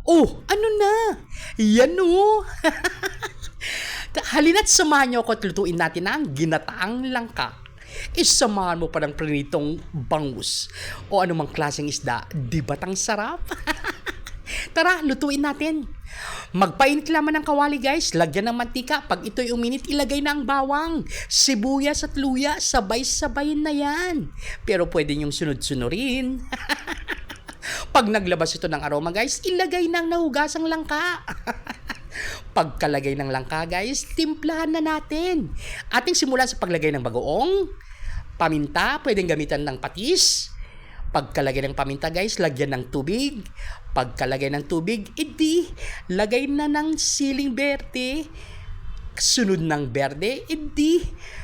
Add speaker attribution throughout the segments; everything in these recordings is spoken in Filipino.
Speaker 1: Oh, ano na? Yan o. Halina't samahan niyo ako at lutuin natin ang ginataang langka. Isamahan mo pa ng prinitong bangus o anumang klaseng isda, di ba't ang sarap? Tara, lutuin natin. Magpainit lamang ng kawali guys, lagyan ng mantika. Pag ito'y uminit, ilagay na ang bawang, sibuyas at luya, sabay-sabay na yan. Pero pwede niyong sunod-sunurin. Pag naglabas ito ng aroma guys, ilagay na ang nahugasang langka. Pagkalagay ng langka guys, timplahan na natin. Ating simulan sa paglagay ng bagoong, paminta, pwedeng gamitan ng patis. Pagkalagay ng paminta guys, lagyan ng tubig. Pagkalagay ng tubig, edi, lagay na ng siling berde. Sunod ng berde, edi,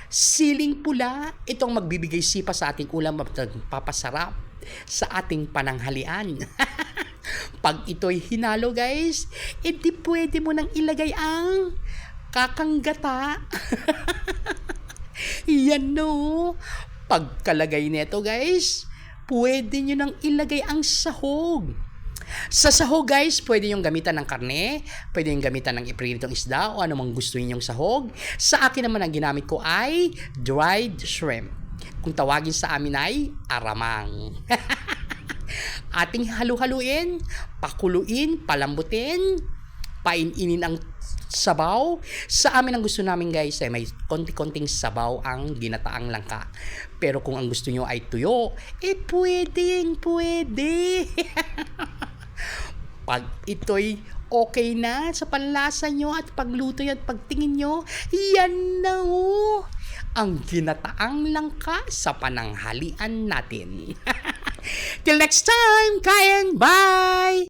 Speaker 1: siling pula. Itong magbibigay sipa sa ating ulam at papasarap sa ating pananghalian. Pag ito'y hinalo guys, edi pwede mo nang ilagay ang kakanggata. Yan no. Pagkalagay nito guys, pwede nyo nang ilagay ang sahog. Sa sahog guys, pwede yung gamitan ng karne, pwede yung gamitan ng iprinitong isda o anumang gusto ninyong sahog. Sa akin naman ang ginamit ko ay dried shrimp. Kung tawagin sa amin ay aramang. Ating halu-haluin, pakuluin, palambutin, paininin ang sabaw. Sa amin ang gusto namin guys ay may konti-konting sabaw ang ginataang langka. Pero kung ang gusto nyo ay tuyo, pwedeng pwede. Pag ito'y okay na sa panlasa nyo at pagluto at pagtingin nyo, yan na o, ang ginataang langka sa pananghalian natin. Till next time, kain, bye!